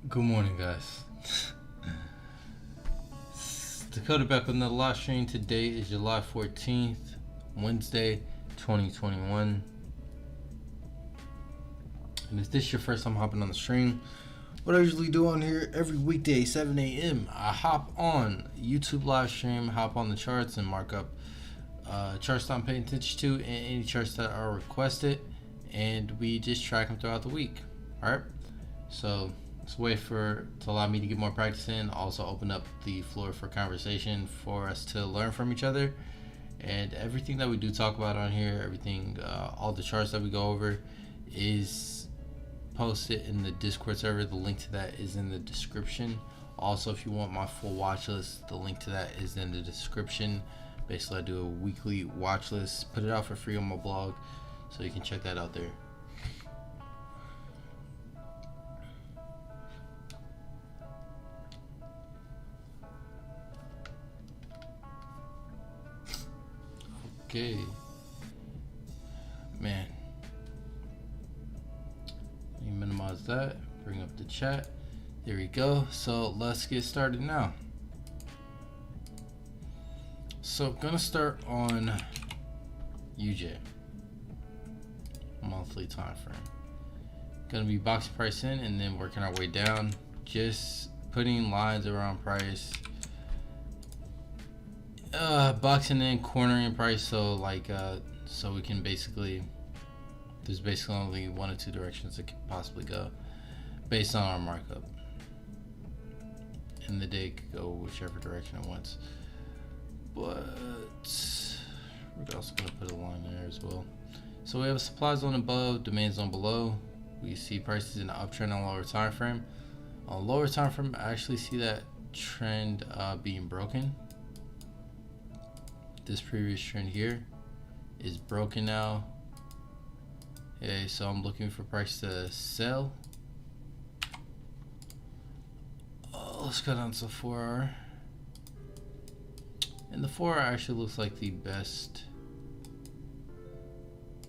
Good morning, guys. Dakota back with another live stream. Today is July 14th, Wednesday, 2021. And if this is your first time hopping on the stream, what I usually do on here every weekday, 7 a.m., I hop on YouTube live stream, hop on the charts, and mark up charts that I'm paying attention to and any charts that are requested, and we just track them throughout the week. All right, so it's a way to allow me to get more practice in, also open up the floor for conversation for us to learn from each other. And everything that we do talk about on here, everything, all the charts that we go over is posted in the Discord server. The link to that is in the description. Also, if you want my full watch list, the link to that is in the description. Basically, I do a weekly watch list, put it out for free on my blog, so you can check that out there. Okay, man, let me minimize that, bring up the chat. There we go. So let's get started now. So gonna start on UJ monthly time frame. Gonna be box price in and then working our way down, just putting lines around price, boxing in, cornering price, so like so we can basically, there's basically only one or two directions it could possibly go based on our markup, and the day could go whichever direction it wants. But we're also going to put a line there as well. So we have a supply zone above, demand zone below. We see prices in the uptrend on lower time frame. On lower time frame, I actually see that trend being broken. This previous trend here is broken now. Okay, so I'm looking for price to sell. Let's go down to 4 hour. And the 4 hour actually looks like the best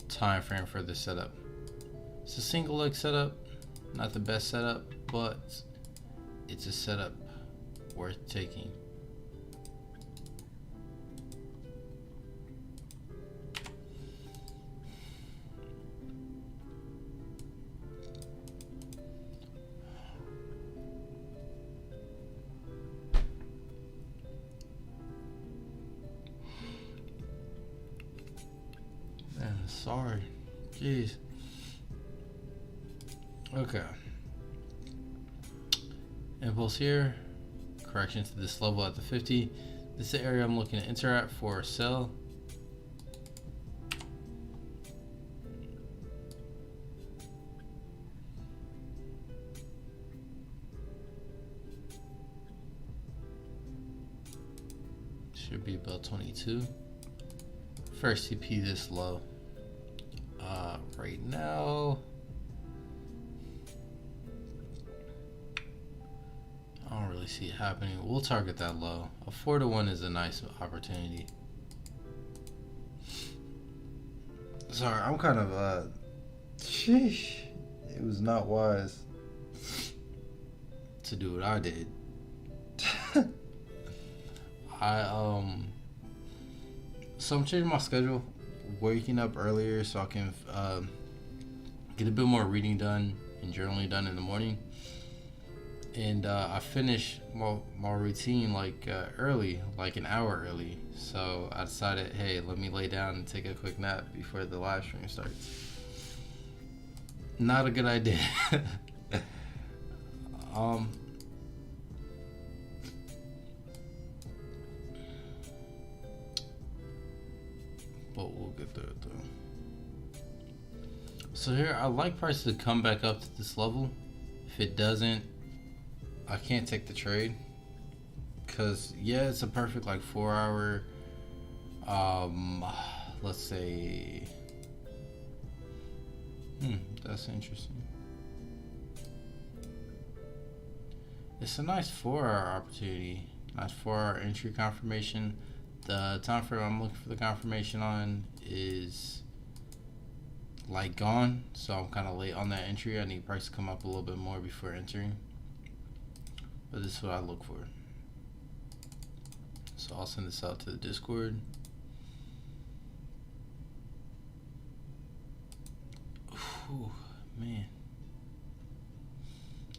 time frame for this setup. It's a single leg setup, not the best setup, but it's a setup worth taking. Sorry, jeez. Okay. Impulse here. Correction to this level at the 50. This is the area I'm looking to enter at for a sell. Should be about 22. First CP this low. Right now, I don't really see it happening. We'll target that low. A 4-to-1 is a nice opportunity. Sorry, I'm kind of sheesh. It was not wise to do what I did. So I'm changing my schedule, waking up earlier so I can get a bit more reading done and journaling done in the morning. And I finish my routine like early, like an hour early. So I decided, hey, let me lay down and take a quick nap before the live stream starts. Not a good idea. But we'll get there though. So here, I like price to come back up to this level. If it doesn't, I can't take the trade. Cause yeah, it's a perfect like 4 hour, let's say, that's interesting. It's a nice 4 hour opportunity, nice 4 hour entry confirmation. The time frame I'm looking for the confirmation on is like gone, so I'm kind of late on that entry. I need price to come up a little bit more before entering. but this is what I look for. So I'll send this out to the Discord. Ooh, man.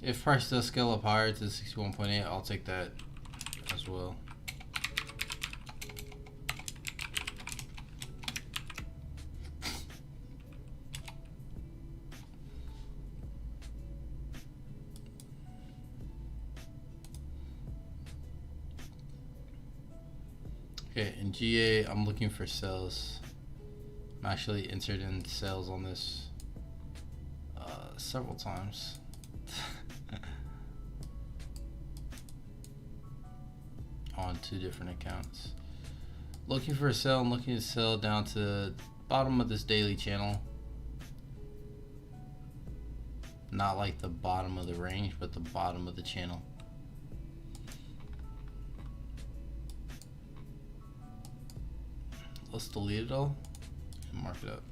If price does scale up higher to 61.8, I'll take that as well. Okay, in GA, I'm looking for sales. I'm actually entered in sales on this several times. On 2 different accounts. Looking for a sell. I'm looking to sell down to the bottom of this daily channel. Not like the bottom of the range, but the bottom of the channel. Let's delete it all and mark it up.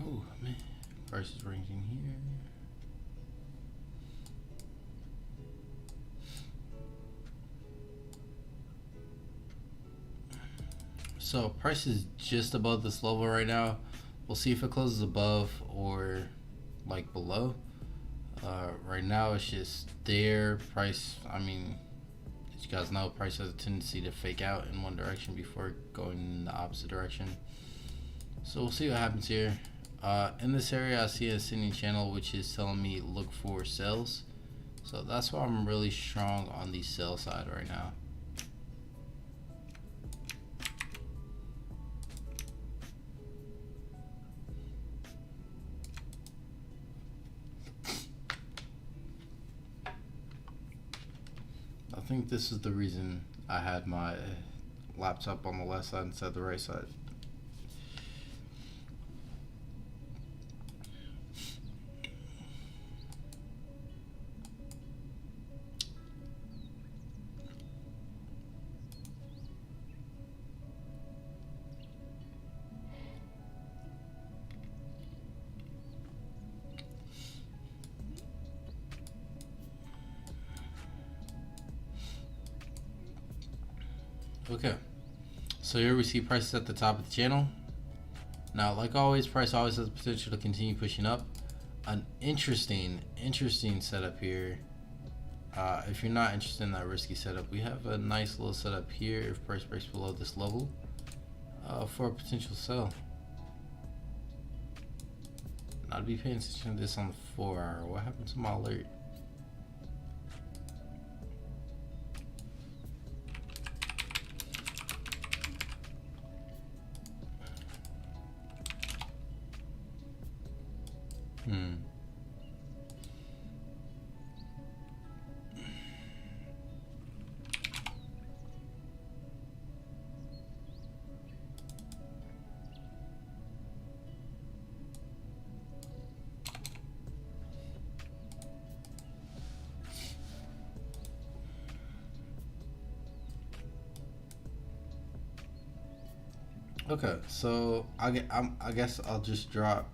Oh man, price is ranging here. So price is just above this level right now. We'll see if it closes above or like below. Right now it's just there. Price, I mean, as you guys know, price has a tendency to fake out in one direction before going in the opposite direction. So we'll see what happens here. In this area I see a ascending channel which is telling me look for sells. So that's why I'm really strong on the sell side right now. I think this is the reason I had my laptop on the left side instead of the right side. Okay, so here we see prices at the top of the channel. Now, like always, price always has the potential to continue pushing up. An interesting setup here. If you're not interested in that risky setup, we have a nice little setup here if price breaks below this level for a potential sell. I'd be paying attention to this on the 4 hour. What happened to my alert? Okay, so I guess I'll just drop.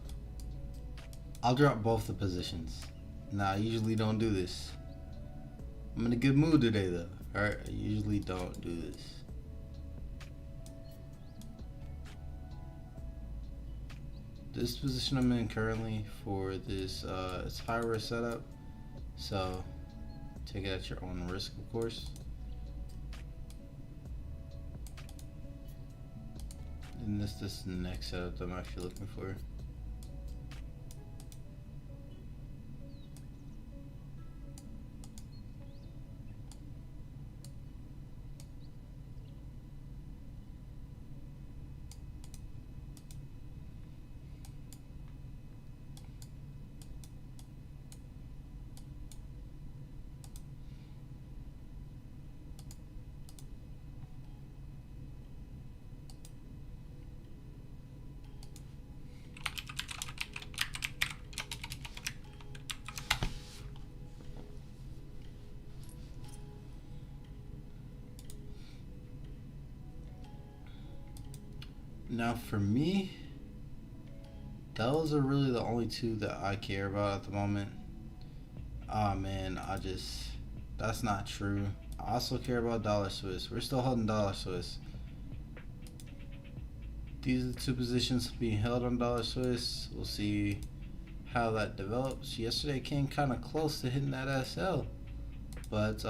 I'll drop both the positions. Now I usually don't do this. I'm in a good mood today though. Alright, I usually don't do this. This position I'm in currently for this it's high risk setup. So take it at your own risk, of course. And this is the next setup that I'm actually looking for. Now for me, those are really the only two that I care about at the moment. Oh man, that's not true. I also care about dollar Swiss. We're still holding dollar Swiss. These are the two positions being held on dollar Swiss. We'll see how that develops. Yesterday came kind of close to hitting that SL, but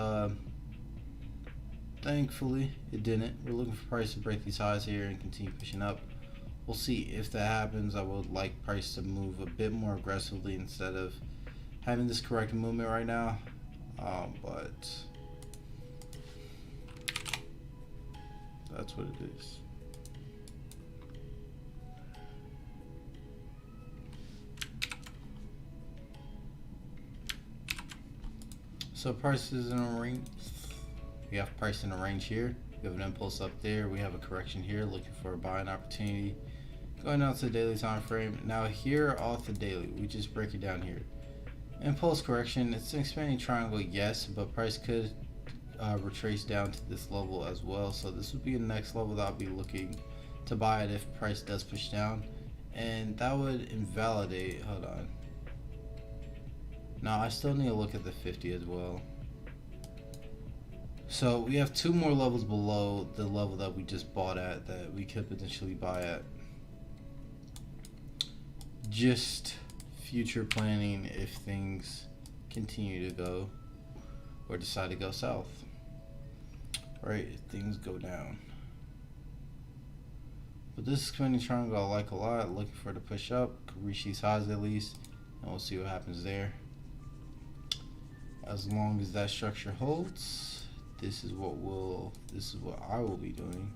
thankfully it didn't. We're looking for price to break these highs here and continue pushing up. We'll see if that happens. I would like price to move a bit more aggressively instead of having this correct movement right now, but that's what it is. So price is in a range. We have price in a range here. We have an impulse up there. We have a correction here, looking for a buying opportunity. Going down to the daily time frame. Now here off the daily, we just break it down here. Impulse correction. It's an expanding triangle, yes, but price could retrace down to this level as well. So this would be the next level that I'll be looking to buy it if price does push down, and that would invalidate. Hold on. Now I still need to look at the 50 as well. So we have two more levels below the level that we just bought at that we could potentially buy at. Just future planning if things continue to go or decide to go south. Right, if things go down. But this expanding triangle I like a lot. Looking for it to push up, could reach these highs at least, and we'll see what happens there. As long as that structure holds, this is what I will be doing.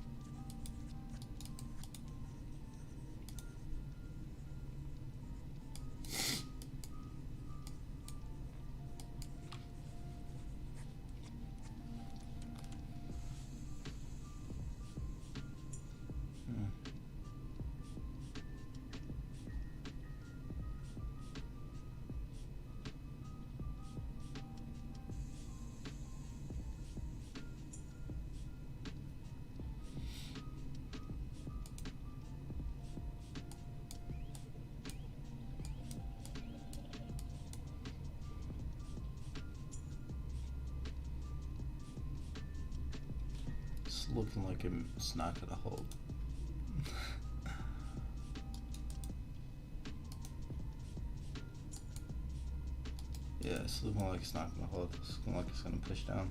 It's looking like it's not gonna hold. Yeah, it's looking like it's not gonna hold. It's looking like it's gonna push down.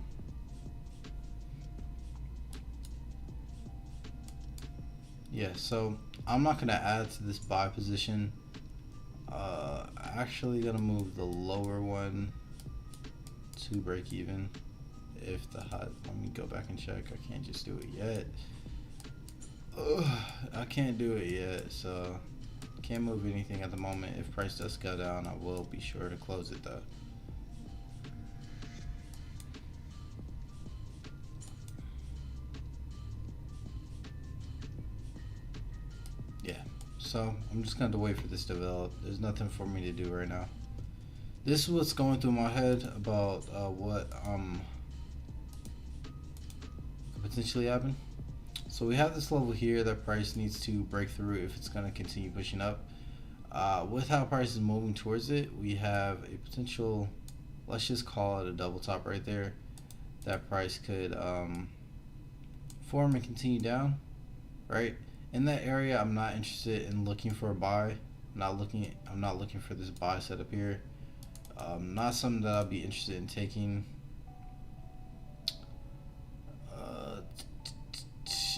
Yeah, so I'm not gonna add to this buy position. Actually gonna move the lower one to break even. If the high, let me go back and check. I can't just do it yet. I can't do it yet, so can't move anything at the moment. If price does go down, I will be sure to close it though. Yeah, so I'm just gonna have to wait for this to develop. There's nothing for me to do right now. This is what's going through my head about what could potentially happen. So we have this level here that price needs to break through if it's going to continue pushing up. With how price is moving towards it, we have a potential, let's just call it a double top right there, that price could form and continue down, right? In that area, I'm not interested in looking for a buy. I'm not looking for this buy setup here. Not something that I'll be interested in taking.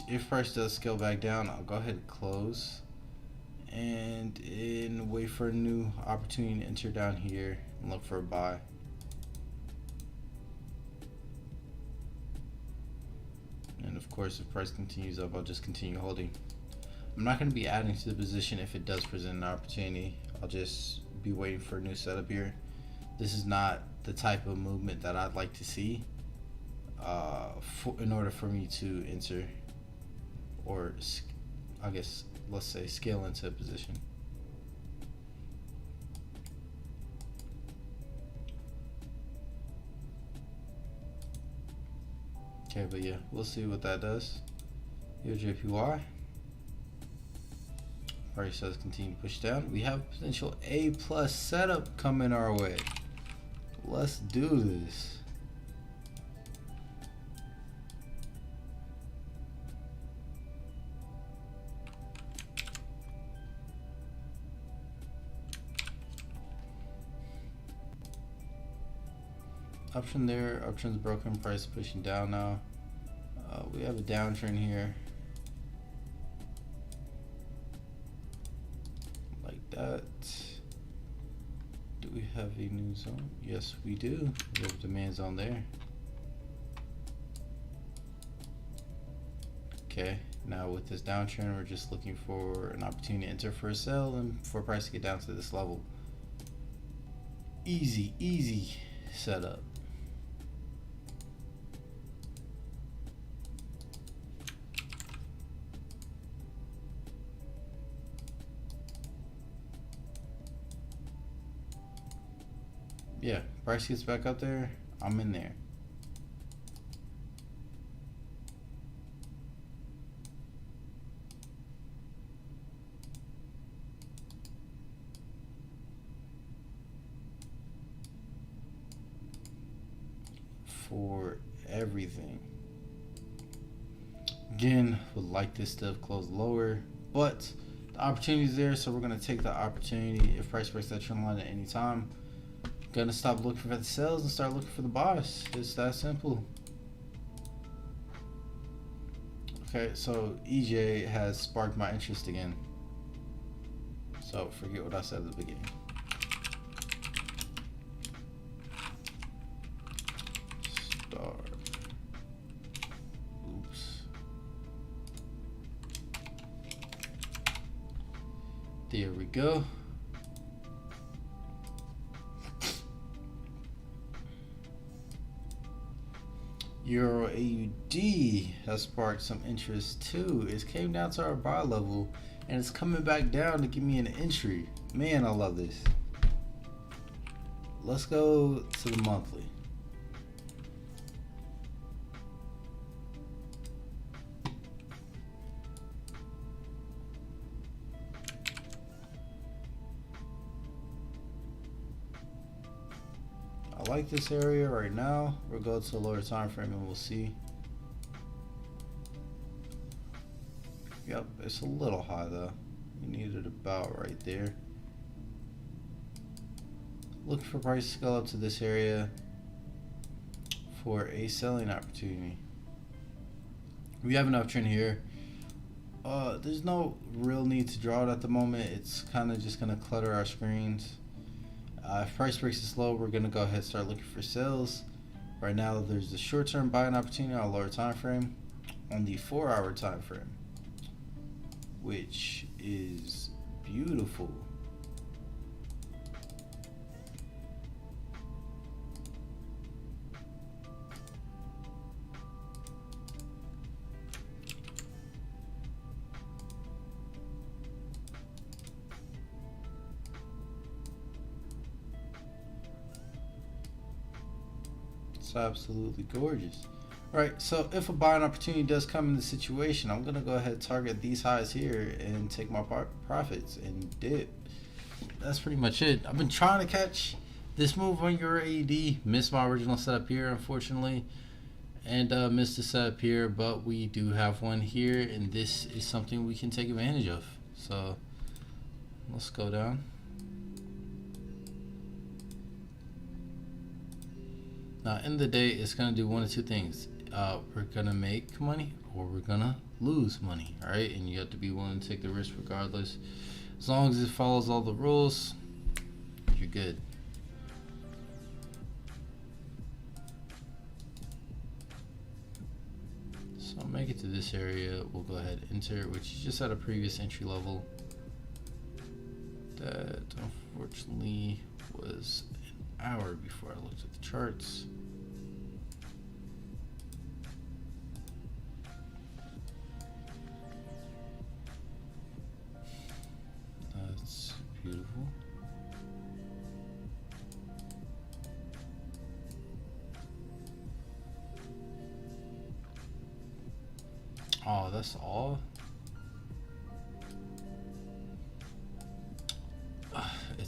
If price does scale back down, I'll go ahead and close and wait for a new opportunity to enter down here and look for a buy. And of course, if price continues up, I'll just continue holding. I'm not going to be adding to the position if it does present an opportunity. I'll just be waiting for a new setup here. This is not the type of movement that I'd like to see in order for me to enter, or I guess let's say scale into a position. Okay, but yeah, we'll see what that does. EURJPY. Price does continue to push down. We have potential A+ setup coming our way. Let's do this. Option there, options broken, price pushing down now. We have a downtrend here. Like that. Do we have a new zone? Yes, we do. We have a demand zone there. Okay, now with this downtrend, we're just looking for an opportunity to enter for a sell and for price to get down to this level. Easy, easy setup. Yeah, price gets back up there, I'm in there. For everything. Again, would like this stuff close lower, but the opportunity is there, so we're gonna take the opportunity. If price breaks that trend line at any time, gonna stop looking for the sells and start looking for the buys. It's that simple. Okay, so EJ has sparked my interest again. So forget what I said at the beginning. Oops. There we go. EURAUD has sparked some interest too. It came down to our buy level and it's coming back down to give me an entry. Man, I love this. Let's go to the monthly. I like this area right now. We'll go to a lower time frame and we'll see. Yep, it's a little high though. We need it about right there. Look for price to go up to this area for a selling opportunity. We have an uptrend here. There's no real need to draw it at the moment. It's kind of just gonna clutter our screens. If price breaks this low, we're gonna go ahead and start looking for sales. Right now, there's the short-term buying opportunity on a lower time frame, on the 4-hour time frame, which is beautiful. It's absolutely gorgeous. All right, so if a buying opportunity does come in the situation, I'm gonna go ahead and target these highs here and take my profits and dip. That's pretty much it. I've been trying to catch this move on EURAUD. Missed my original setup here, unfortunately, and missed the setup here, but we do have one here, and this is something we can take advantage of. So let's go down. Now, in the day, it's gonna do one of two things. We're gonna make money or we're gonna lose money, all right? And you have to be willing to take the risk regardless. As long as it follows all the rules, you're good. So I'll make it to this area. We'll go ahead and enter, which is just at a previous entry level. That unfortunately was an hour before I looked at the charts. That's beautiful. Oh, that's all?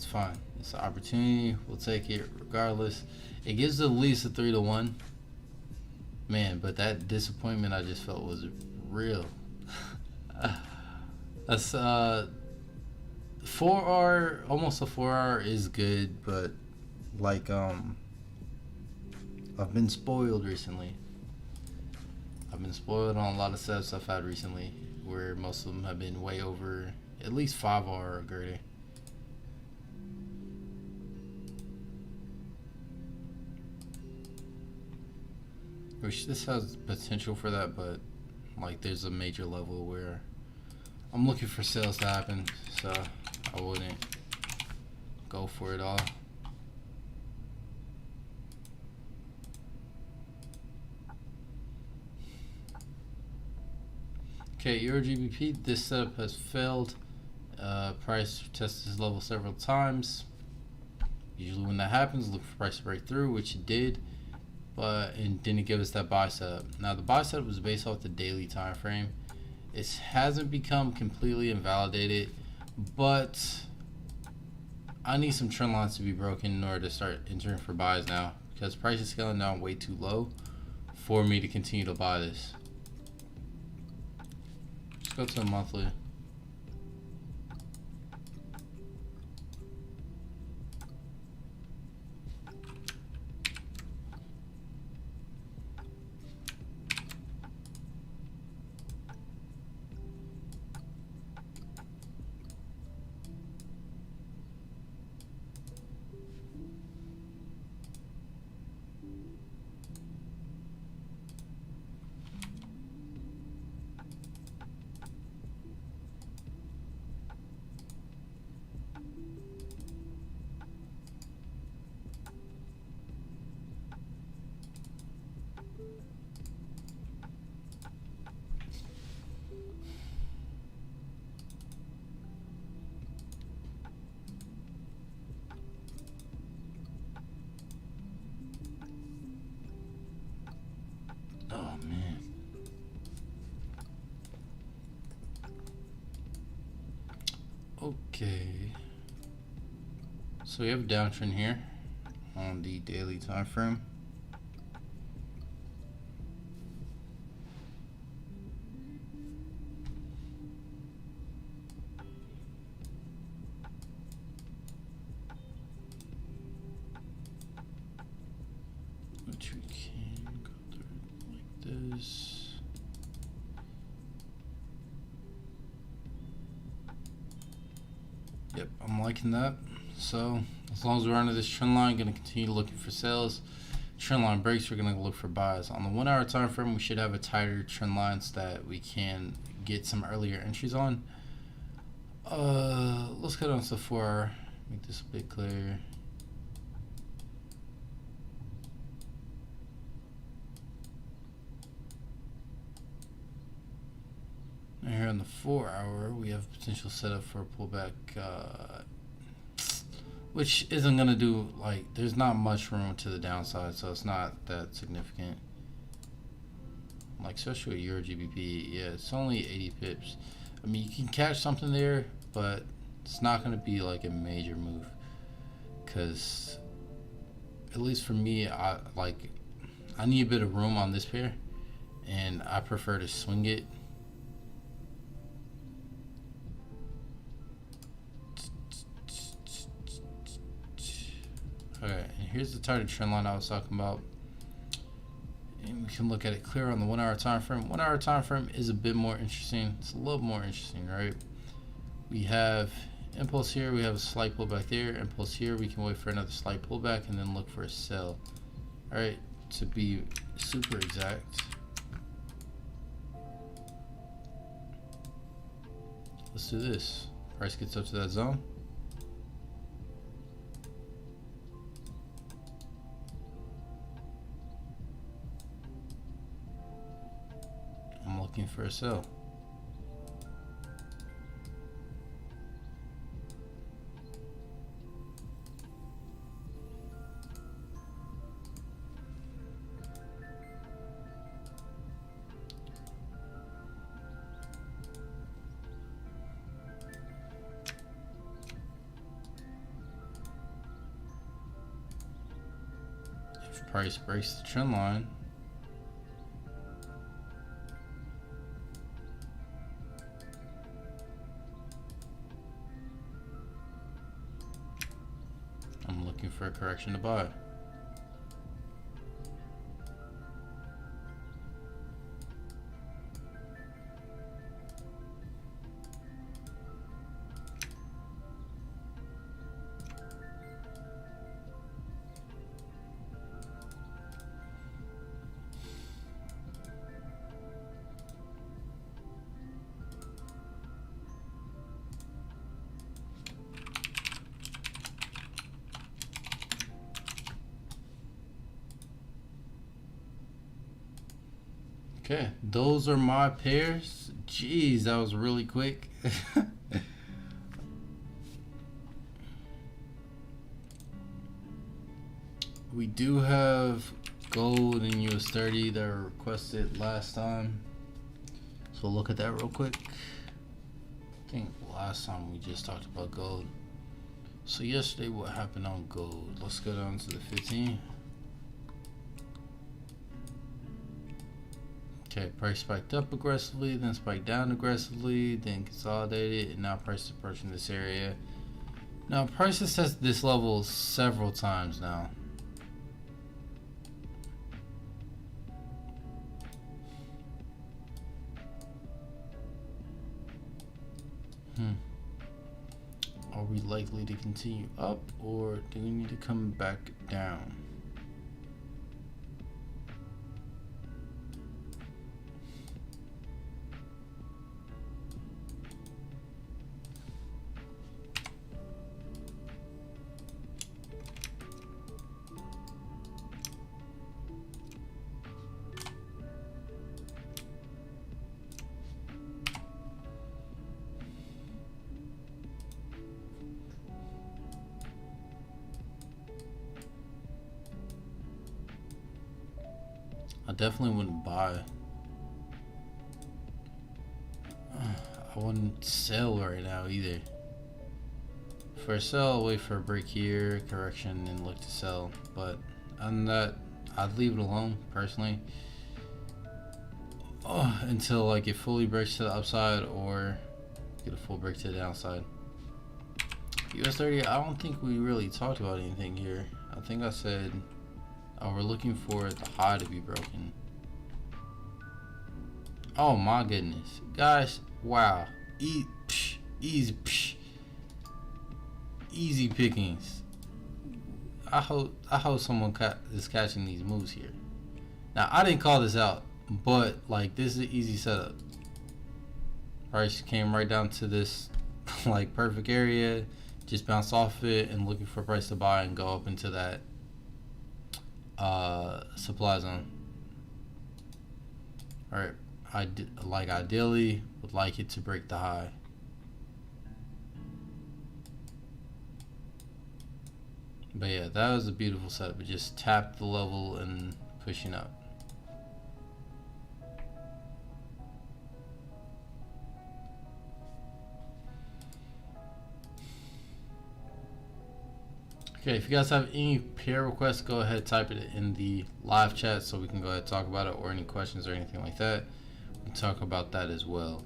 fine. It's an opportunity. We'll take it regardless. It gives at least a 3-1. Man, but that disappointment I just felt was real. That's 4R, almost a 4R is good, but like I've been spoiled recently. I've been spoiled on a lot of setups I've had recently, where most of them have been way over at least 5R or greater. Which this has potential for that, but like there's a major level where I'm looking for sales to happen, so I wouldn't go for it all. Okay, EURGBP, this setup has failed. Price tested this level several times. Usually when that happens, look for price to break through, which it did, but it didn't give us that buy setup. Now the buy setup was based off the daily time frame. It hasn't become completely invalidated, but I need some trend lines to be broken in order to start entering for buys now, because price is scaling down way too low for me to continue to buy this. Let's go to the monthly. Oh man. Okay. So we have a downtrend here on the daily time frame. Which we can go through like this. Yep, I'm liking that. So as long as we're under this trend line, going to continue looking for sales. Trend line breaks, we're going to look for buys. On the 1 hour time frame, we should have a tighter trend line so that we can get some earlier entries on. Let's go down to the 4 hour, make this a bit clearer. And here on the 4 hour, we have potential setup for a pullback, which isn't going to do, like, there's not much room to the downside, so it's not that significant. Like, especially with EURGBP, yeah, it's only 80 pips. I mean, you can catch something there, but it's not going to be like a major move, because at least for me, I need a bit of room on this pair, and I prefer to swing it. Okay, and here's the tighter trend line I was talking about. And we can look at it clear on the 1 hour time frame. 1 hour time frame is a bit more interesting. It's a little more interesting, right? We have impulse here, we have a slight pullback there, impulse here, we can wait for another slight pullback and then look for a sell. Alright, to be super exact. Let's do this. Price gets up to that zone. I'm looking for a sell. if price breaks the trend line, I'm looking for a correction to buy. Okay, those are my pairs. Jeez, that was really quick. We do have gold and US30 that were requested last time. So look at that real quick. I think last time we just talked about gold. So yesterday what happened on gold? Let's go down to the 15. Okay, price spiked up aggressively, then spiked down aggressively, then consolidated, and now price is approaching this area. Now price has tested this level several times now. Are we likely to continue up, or do we need to come back down? I definitely wouldn't buy. I wouldn't sell right now either. For a sell, wait for a break here, correction, and look to sell. But on that, I'd leave it alone personally. Until like it fully breaks to the upside or get a full break to the downside. US30, I don't think we really talked about anything here. I think I said we're looking for the high to be broken. Oh my goodness, guys! Wow, easy pickings. I hope someone is catching these moves here. Now I didn't call this out, but like this is an easy setup. Price came right down to this like perfect area, just bounced off it and looking for price to buy and go up into that supply zone. All right, ideally would like it to break the high. But yeah, that was a beautiful setup. It just tapped the level and pushing up. Okay, if you guys have any pair requests, go ahead, type it in the live chat so we can go ahead and talk about it, or any questions or anything like that. We can talk about that as well.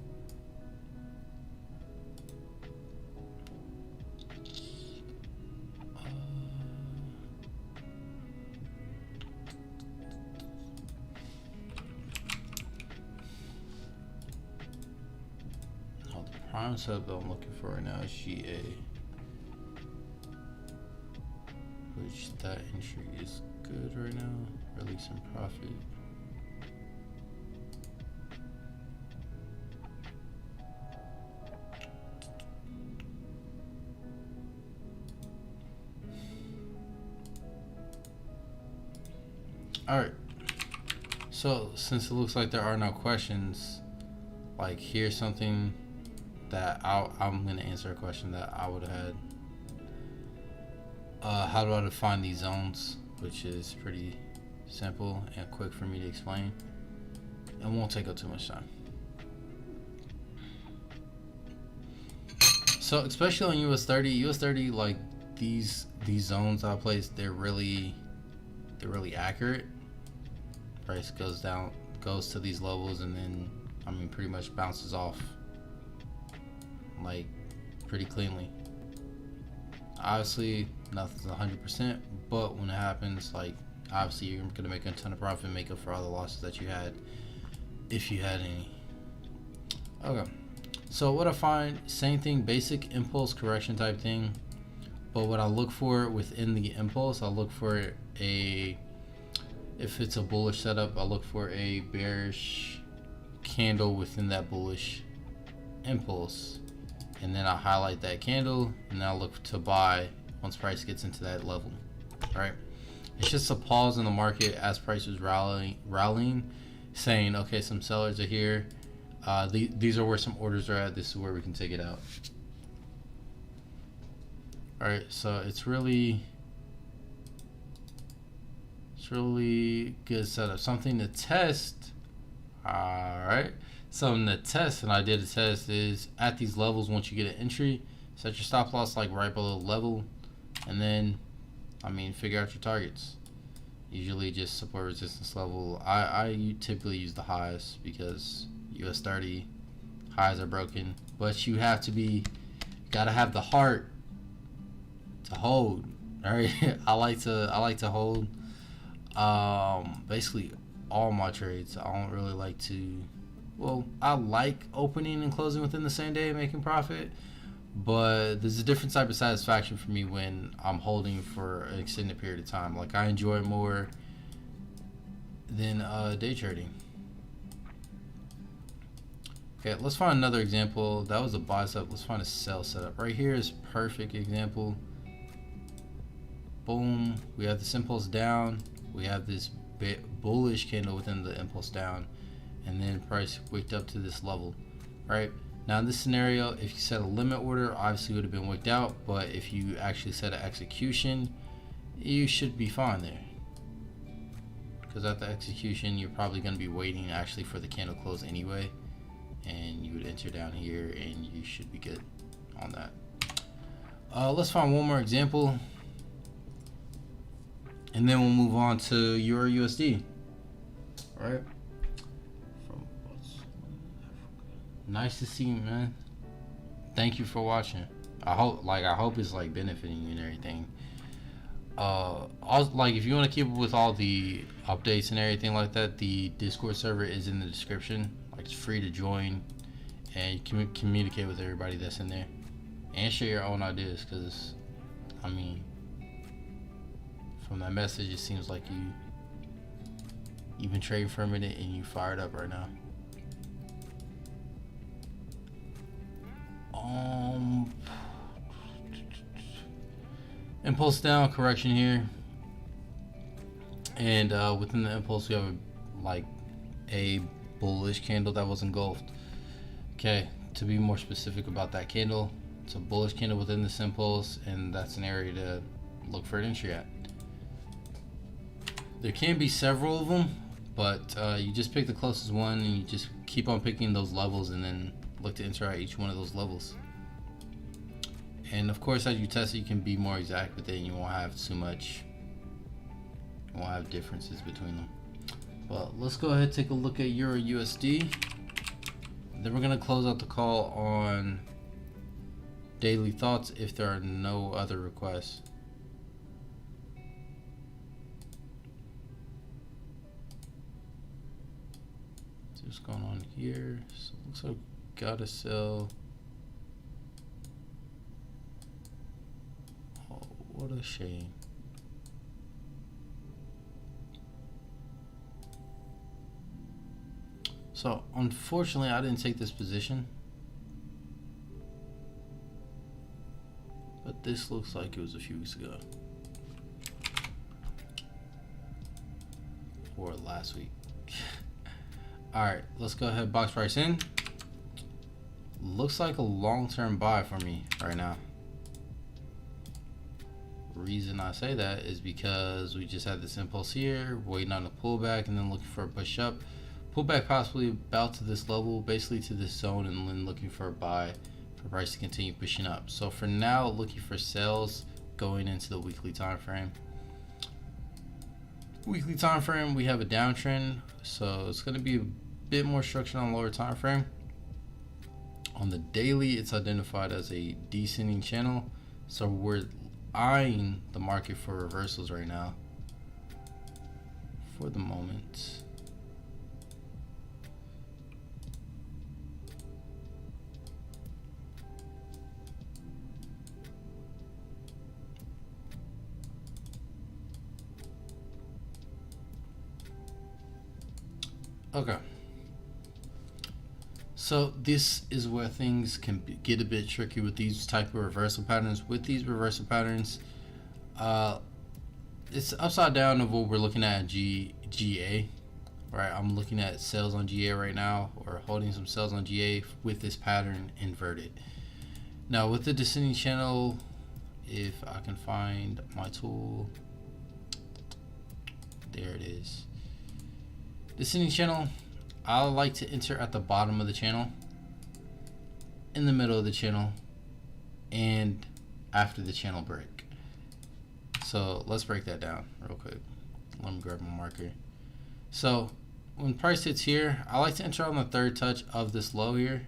The prime setup that I'm looking for right now is GA. Which that entry is good right now, releasing profit. Alright, so since it looks like there are no questions, like here's something that I'm going to answer a question that I would have had. How do I define these zones, which is pretty simple and quick for me to explain. It won't take up too much time. So especially on US30, like these zones I placed, they're really accurate. Price goes down, goes to these levels, and then I mean pretty much bounces off like pretty cleanly. Obviously nothing's 100%, but when it happens, like obviously you're gonna make a ton of profit and make up for all the losses that you had, if you had any. Okay, so what I find, same thing, basic impulse correction type thing, but what I look for within the impulse, I look for a, if it's a bullish setup, I look for a bearish candle within that bullish impulse, and then I highlight that candle, and then I look to buy once price gets into that level. Right, it's just a pause in the market as price is rallying, saying okay, some sellers are here, these are where some orders are at, this is where we can take it out. All right, so it's really good setup, something to test. All right, something to test, and I did a test is at these levels. Once you get an entry, set your stop loss like right below the level, and then I mean figure out your targets. Usually just support resistance level. I typically use the highs because US 30 highs are broken, but you have to be, gotta have the heart to hold. All right, I like to hold basically all my trades. I don't really like to, well, I like opening and closing within the same day and making profit, but there's a different type of satisfaction for me when I'm holding for an extended period of time. Like I enjoy it more than day trading. Okay, let's find another example. That was a buy setup. Let's find a sell setup. Right here is perfect example. Boom, we have this impulse down, we have this bullish candle within the impulse down, and then price wicked up to this level. Right now in this scenario, if you set a limit order, obviously would have been wicked out, but if you actually set an execution, you should be fine there, because at the execution you're probably going to be waiting actually for the candle close anyway, and you would enter down here and you should be good on that. Let's find one more example, and then we'll move on to EURUSD. All right. Nice to see you, man. Thank you for watching. I hope it's like benefiting you and everything. Also, like if you want to keep up with all the updates and everything like that, the Discord server is in the description. Like it's free to join, and you can communicate with everybody that's in there and share your own ideas. Because I mean, from that message, it seems like you've been trading for a minute and you fired up right now. Impulse down, correction here, and within the impulse we have like a bullish candle that was engulfed. Okay, to be more specific about that candle, it's a bullish candle within this impulse, and that's an area to look for an entry at. There can be several of them, but you just pick the closest one and you just keep on picking those levels, and then look to enter at each one of those levels. And of course, as you test it, you can be more exact with it, and you won't have too much, you won't have differences between them. But let's go ahead and take a look at EURUSD. Then we're gonna close out the call on daily thoughts if there are no other requests. So what's going on here? So it looks like gotta sell. Oh, what a shame. So unfortunately I didn't take this position, but this looks like it was a few weeks ago or last week. All right, let's go ahead, box price in. Looks like a long-term buy for me right now. Reason I say that is because we just had this impulse here, waiting on a pullback, and then looking for a push up. Pullback possibly about to this level, basically to this zone, and then looking for a buy for price to continue pushing up. So for now, looking for sales going into the weekly time frame. Weekly time frame, we have a downtrend, so it's going to be a bit more structured on lower time frame. On the daily, it's identified as a descending channel, so we're eyeing the market for reversals right now for the moment. Okay, so this is where things can get a bit tricky with these type of reversal patterns. With these reversal patterns, it's upside down of what we're looking at GA, right? I'm looking at sales on GA right now, or holding some sales on GA with this pattern inverted. Now with the descending channel, if I can find my tool, there it is. Descending channel, I like to enter at the bottom of the channel, in the middle of the channel, and after the channel break. So let's break that down real quick. Let me grab my marker. So when price hits here, I like to enter on the third touch of this low here.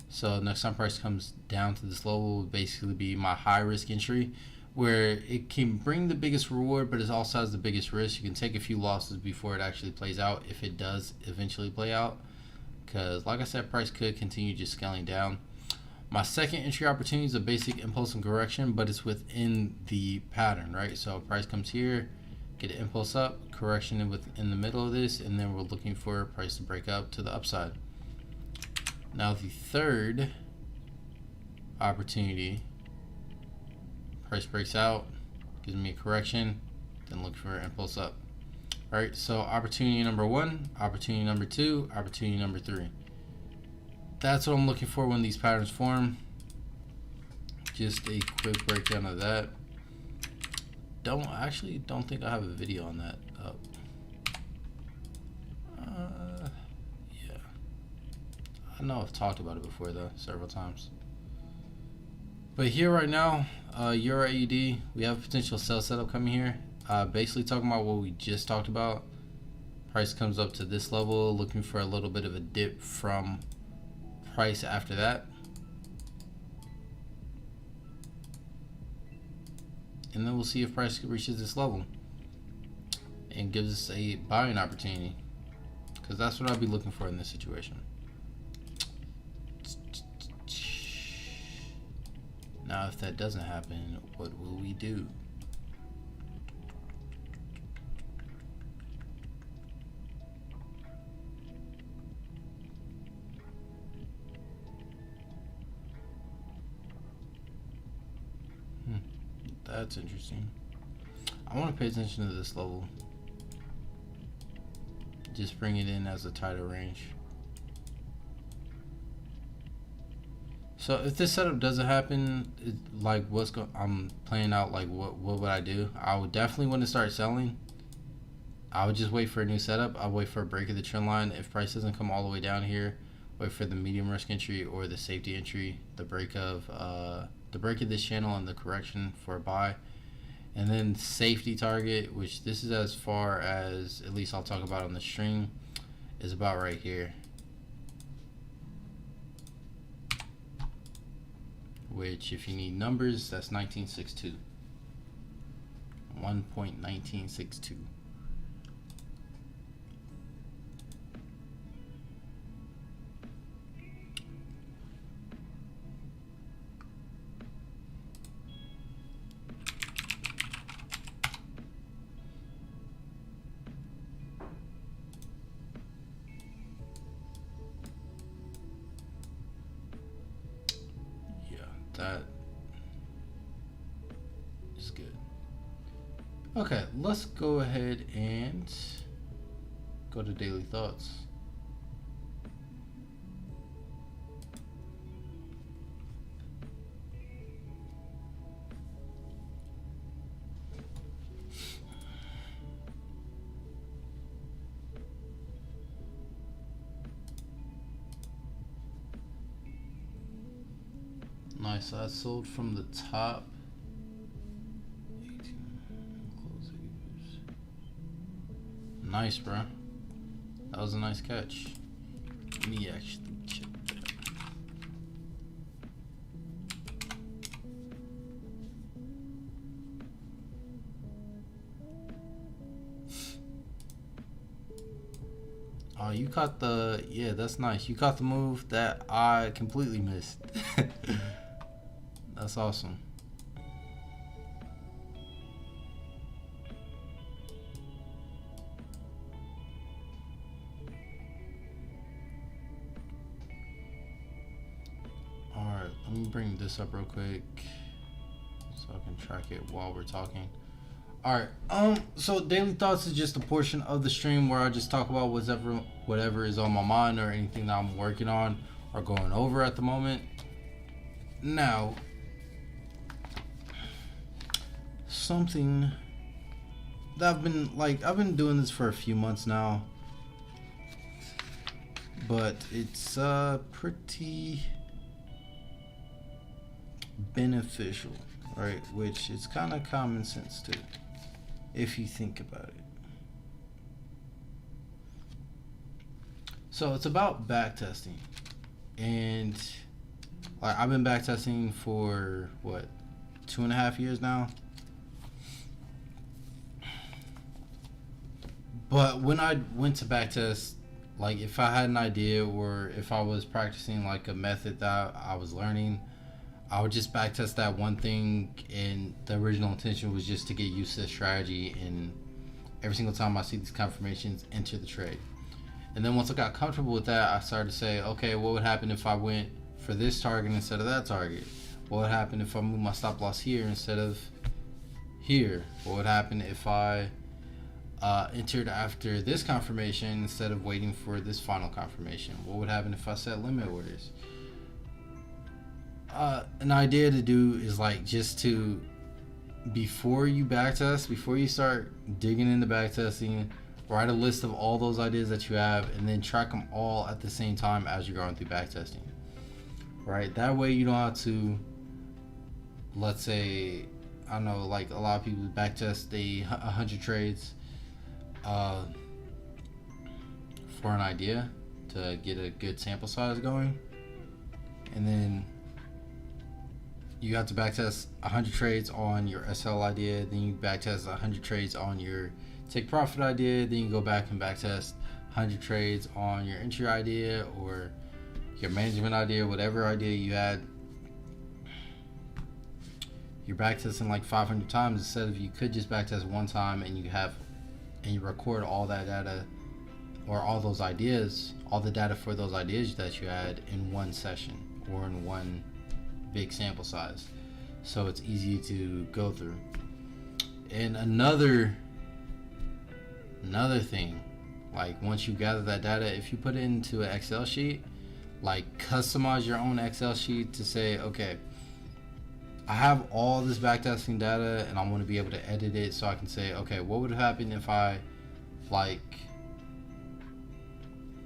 So next time price comes down to this level will basically be my high risk entry, where it can bring the biggest reward, but it also has the biggest risk. You can take a few losses before it actually plays out, if it does eventually play out, because like I said, price could continue just scaling down. My second entry opportunity is a basic impulse and correction, but it's within the pattern, right? So price comes here, get an impulse up, correction in the middle of this, and then we're looking for price to break up to the upside. Now the third opportunity, price breaks out, gives me a correction, then look for an impulse up. All right, so opportunity number one, opportunity number two, opportunity number three. That's what I'm looking for when these patterns form. Just a quick breakdown of that. Don't think I have a video on that up. Yeah, I know I've talked about it before though, several times. But here right now, EURUSD, we have a potential sell setup coming here. Basically talking about what we just talked about. Price comes up to this level, looking for a little bit of a dip from price after that. And then we'll see if price reaches this level and gives us a buying opportunity, because that's what I'll be looking for in this situation. Now, if that doesn't happen, what will we do? That's interesting. I want to pay attention to this level. Just bring it in as a tighter range. So if this setup doesn't happen, like I'm playing out like what would I do? I would definitely want to start selling. I would just wait for a new setup. I'll wait for a break of the trend line. If price doesn't come all the way down here, wait for the medium risk entry or the safety entry, the break of this channel and the correction for a buy. And then safety target, which this is as far as, at least I'll talk about on the stream, is about right here. Which, if you need numbers, that's 1962. 1.1962. That is good. Okay, let's go ahead and go to daily thoughts. Nice, so I sold from the top. 18, close Nice, bro. That was a nice catch. Let me actually check that. Oh, you caught the, yeah, that's nice. You caught the move that I completely missed. That's awesome. Alright, let me bring this up real quick so I can track it while we're talking. Alright, so daily thoughts is just a portion of the stream where I just talk about whatever is on my mind or anything that I'm working on or going over at the moment. Now, something that I've been doing this for a few months now, but it's pretty beneficial, right? Which is kind of common sense too, if you think about it. So it's about backtesting, and like I've been backtesting for what, 2.5 years now. But when I went to backtest, like if I had an idea or if I was practicing like a method that I was learning, I would just backtest that one thing, and the original intention was just to get used to the strategy, and every single time I see these confirmations, enter the trade. And then once I got comfortable with that, I started to say, okay, what would happen if I went for this target instead of that target? What would happen if I moved my stop loss here instead of here? What would happen if I entered after this confirmation instead of waiting for this final confirmation? What would happen if I set limit orders? An idea to do is like just to, before you backtest, before you start digging into backtesting, write a list of all those ideas that you have and then track them all at the same time as you're going through backtesting, right? That way you don't have to, let's say, I don't know, like a lot of people backtest 100 trades for an idea to get a good sample size going, and then you have to backtest 100 trades on your SL idea, then you backtest 100 trades on your take profit idea, then you go back and backtest 100 trades on your entry idea or your management idea, whatever idea you had. You're backtesting like 500 times instead of, you could just backtest one time and you record all that data or all those ideas, all the data for those ideas that you had in one session or in one big sample size, so it's easy to go through. And another thing, like once you gather that data, if you put it into an Excel sheet, like customize your own Excel sheet to say, okay, I have all this backtesting data and I want to be able to edit it so I can say, okay, what would happen if I, like,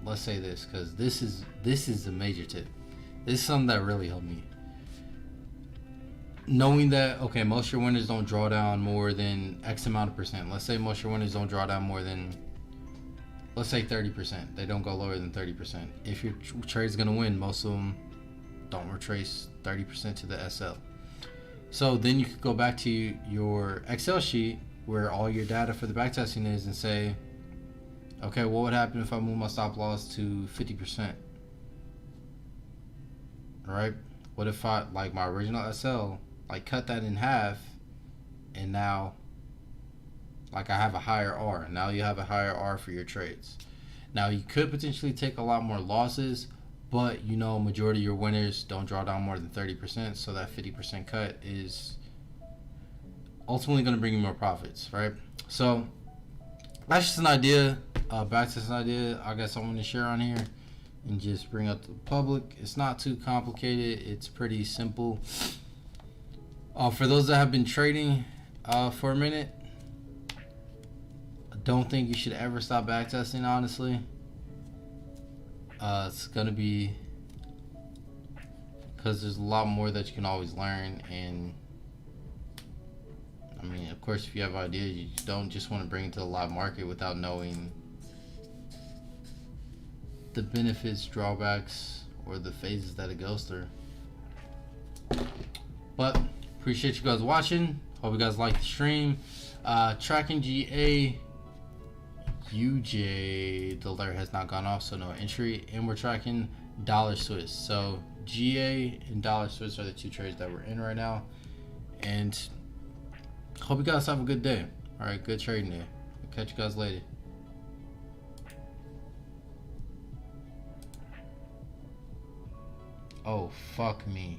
let's say this, because this is the major tip. This is something that really helped me. Knowing that, okay, most of your winners don't draw down more than X amount of percent. Let's say most of your winners don't draw down more than, let's say 30%. They don't go lower than 30%. If your trade's gonna win, most of them don't retrace 30% to the SL. So then you could go back to your Excel sheet where all your data for the backtesting is and say, okay, what would happen if I move my stop loss to 50%? Alright? What if I, like my original SL, like cut that in half, and now like I have a higher R. Now you have a higher R for your trades. Now you could potentially take a lot more losses, but you know, majority of your winners don't draw down more than 30%, so that 50% cut is ultimately going to bring you more profits, right? So that's just an idea, backtest idea I guess I want to share on here and just bring up to the public. It's not too complicated, it's pretty simple. For those that have been trading for a minute, I don't think you should ever stop backtesting, honestly. It's gonna be, because there's a lot more that you can always learn, and I mean, of course, if you have ideas, you don't just want to bring it to the live market without knowing the benefits, drawbacks, or the phases that it goes through. But appreciate you guys watching. Hope you guys like the stream. Tracking GA UJ, the alert has not gone off, so no entry, and we're tracking dollar Swiss. So GA and dollar Swiss are the two trades that we're in right now, and hope you guys have a good day. All right, good trading day. I'll catch you guys later. Oh, fuck me.